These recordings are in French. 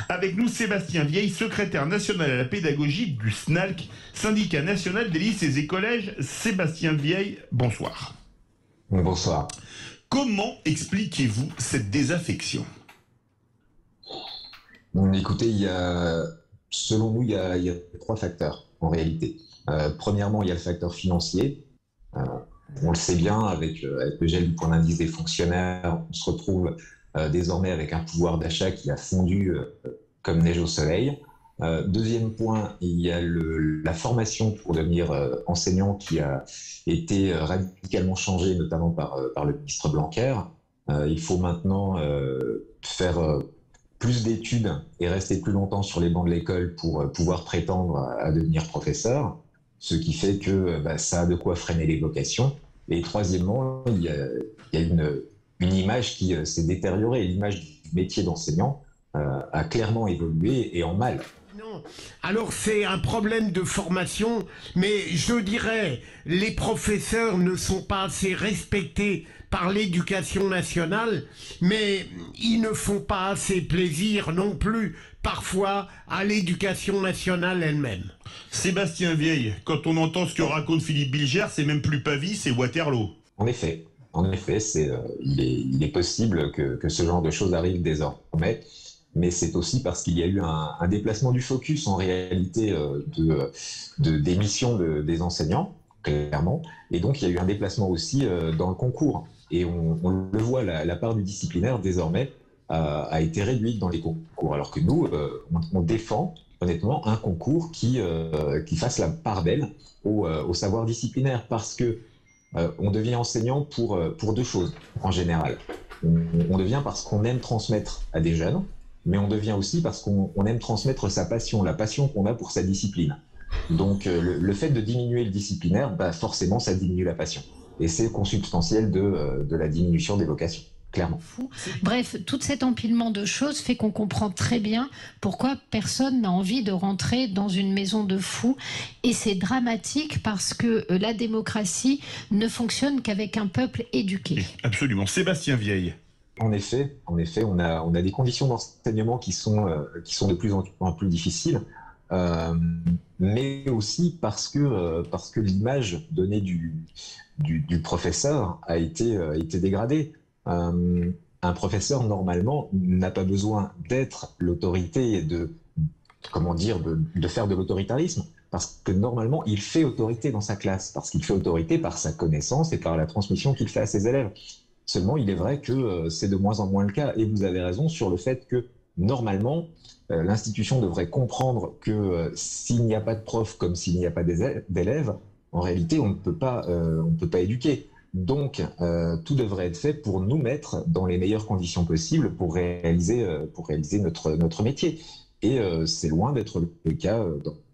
Avec nous, Sébastien Vieille, secrétaire national à la pédagogie du SNALC, syndicat national des lycées et collèges. Sébastien Vieille, bonsoir. Bonsoir. Comment expliquez-vous cette désaffection ? Écoutez, selon nous, il y a trois facteurs en réalité. Premièrement, il y a le facteur financier. On le sait bien, avec le gel du point d'indice des fonctionnaires, on se retrouve désormais avec un pouvoir d'achat qui a fondu comme neige au soleil. Deuxième point, il y a la formation pour devenir enseignant qui a été radicalement changée, notamment par le ministre Blanquer. Il faut maintenant faire plus d'études et rester plus longtemps sur les bancs de l'école pour pouvoir prétendre à devenir professeur, ce qui fait que ça a de quoi freiner les vocations. Et troisièmement, il y a une image qui s'est détériorée. L'image du métier d'enseignant a clairement évolué et en mal. Non. Alors c'est un problème de formation, mais je dirais les professeurs ne sont pas assez respectés par l'éducation nationale, mais ils ne font pas assez plaisir non plus parfois à l'éducation nationale elle-même. Sébastien Vieille, quand on entend ce que raconte Philippe Bilger, c'est même plus Pavie, c'est Waterloo. En effet, il est possible que ce genre de choses arrive désormais. Mais c'est aussi parce qu'il y a eu un déplacement du focus en réalité des missions des enseignants, clairement. Et donc, il y a eu un déplacement aussi dans le concours. Et on le voit, la part du disciplinaire, désormais, a été réduite dans les concours. Alors que nous, on défend, honnêtement, un concours qui fasse la part belle au savoir disciplinaire. Parce que on devient enseignant pour deux choses, en général. On devient parce qu'on aime transmettre à des jeunes, mais on devient aussi parce qu'on aime transmettre sa passion, la passion qu'on a pour sa discipline. Donc le fait de diminuer le disciplinaire, forcément ça diminue la passion. Et c'est consubstantiel de la diminution des vocations, clairement. Bref, tout cet empilement de choses fait qu'on comprend très bien pourquoi personne n'a envie de rentrer dans une maison de fous. Et c'est dramatique parce que la démocratie ne fonctionne qu'avec un peuple éduqué. Absolument. Sébastien Vieille. En effet, on a des conditions d'enseignement qui sont de plus en plus difficiles, mais aussi parce que l'image donnée du professeur a été dégradée. Un professeur, normalement, n'a pas besoin d'être l'autorité et de faire de l'autoritarisme, parce que normalement, il fait autorité dans sa classe, parce qu'il fait autorité par sa connaissance et par la transmission qu'il fait à ses élèves. Seulement, il est vrai que c'est de moins en moins le cas. Et vous avez raison sur le fait que, normalement, l'institution devrait comprendre que s'il n'y a pas de prof comme s'il n'y a pas d'élèves, en réalité, on ne peut pas éduquer. Donc, tout devrait être fait pour nous mettre dans les meilleures conditions possibles pour réaliser notre métier. Et c'est loin d'être le cas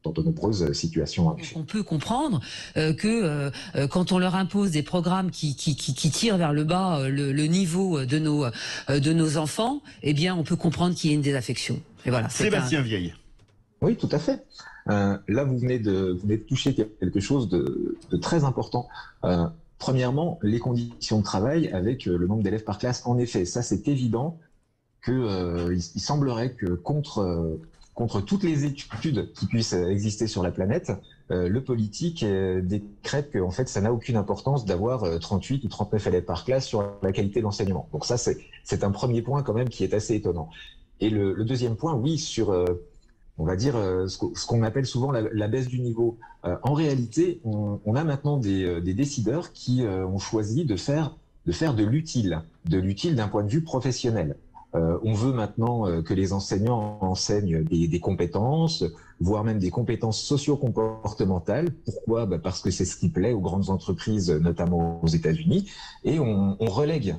dans de nombreuses situations. On peut comprendre que quand on leur impose des programmes qui tirent vers le bas le niveau de nos enfants, eh bien, on peut comprendre qu'il y ait une désaffection. Et voilà. Sébastien Vieille. Oui, tout à fait. Là, vous venez de toucher quelque chose de très important. Premièrement, les conditions de travail avec le nombre d'élèves par classe. En effet, ça, c'est évident qu'il semblerait que contre toutes les études qui puissent exister sur la planète, le politique décrète que en fait, ça n'a aucune importance d'avoir 38 ou 39 élèves par classe sur la qualité de l'enseignement. Donc ça, c'est un premier point quand même qui est assez étonnant. Et le deuxième point, oui, sur on va dire ce qu'on appelle souvent la baisse du niveau. En réalité, on a maintenant des décideurs qui ont choisi de faire de l'utile d'un point de vue professionnel. On veut maintenant que les enseignants enseignent des compétences, voire même des compétences socio-comportementales. Pourquoi ? Parce que c'est ce qui plaît aux grandes entreprises, notamment aux États-Unis. Et on relègue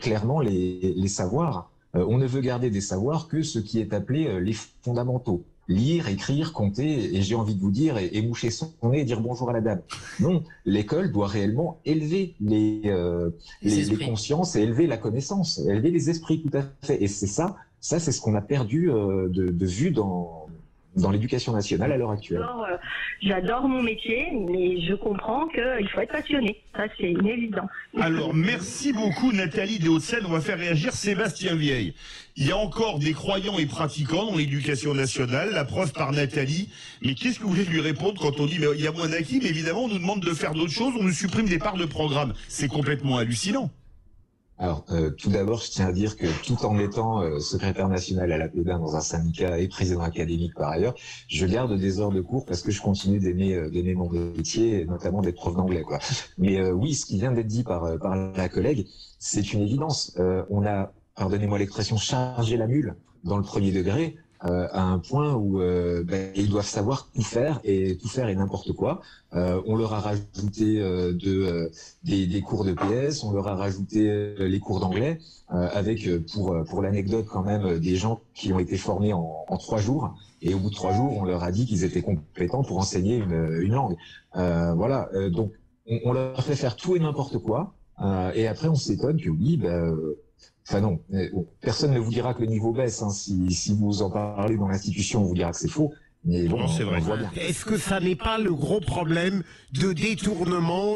clairement les savoirs. On ne veut garder des savoirs que ce qui est appelé les fondamentaux. Lire, écrire, compter, et j'ai envie de vous dire, et moucher son nez et dire bonjour à la dame. Non, l'école doit réellement élever les consciences et élever la connaissance, élever les esprits, tout à fait. Et c'est ça c'est ce qu'on a perdu de vue dans dans l'éducation nationale à l'heure actuelle. J'adore mon métier, mais je comprends qu'il faut être passionné. Ça, c'est une évidence. Alors, merci beaucoup Nathalie des Hauts-de-Seine. On va faire réagir Sébastien Vieille. Il y a encore des croyants et pratiquants dans l'éducation nationale, la preuve par Nathalie. Mais qu'est-ce que vous voulez lui répondre quand on dit mais il y a moins d'acquis, mais évidemment on nous demande de faire d'autres choses, on nous supprime des parts de programme. C'est complètement hallucinant. Alors, tout d'abord, je tiens à dire que tout en étant secrétaire national à l'APEDA dans un syndicat et président académique par ailleurs, je garde des heures de cours parce que je continue d'aimer mon métier, et notamment d'être prof d'anglais, quoi. Mais oui, ce qui vient d'être dit par la collègue, c'est une évidence. On a, pardonnez-moi l'expression, chargé la mule dans le premier degré. À un point où ils doivent savoir tout faire et n'importe quoi. On leur a rajouté des cours de PS, on leur a rajouté les cours d'anglais, avec pour l'anecdote quand même des gens qui ont été formés en 3 jours. Et au bout de 3 jours, on leur a dit qu'ils étaient compétents pour enseigner une langue. Voilà. Donc on leur fait faire tout et n'importe quoi. Et après on s'étonne que oui, enfin non, personne ne vous dira que le niveau baisse. Hein. Si vous en parlez dans l'institution, on vous dira que c'est faux. Mais bon, c'est vrai. On voit bien. Est-ce que ça n'est pas le gros problème de détournement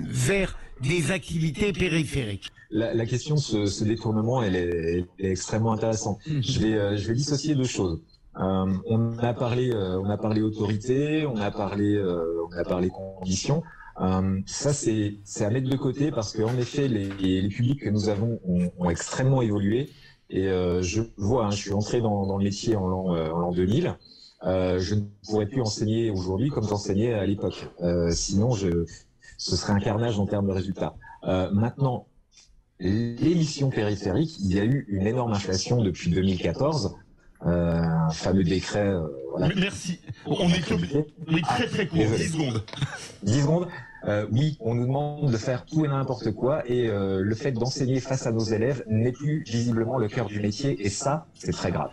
vers des activités périphériques? La question de ce détournement, elle est extrêmement intéressante. Je vais dissocier 2 choses. On a parlé autorité, on a parlé conditions. Ça, c'est à mettre de côté parce qu'en effet, les publics que nous avons ont extrêmement évolué. Et je vois, je suis entré dans le métier en l'an 2000. Je ne pourrais plus enseigner aujourd'hui comme j'enseignais à l'époque. Sinon, ce serait un carnage en termes de résultats. Maintenant, les missions périphériques, il y a eu une énorme inflation depuis 2014. Un fameux décret. Voilà. Merci. On est obligé. Oui, très court. 10 secondes. 10 secondes. Oui, on nous demande de faire tout et n'importe quoi et le fait d'enseigner face à nos élèves n'est plus visiblement le cœur du métier et ça, c'est très grave.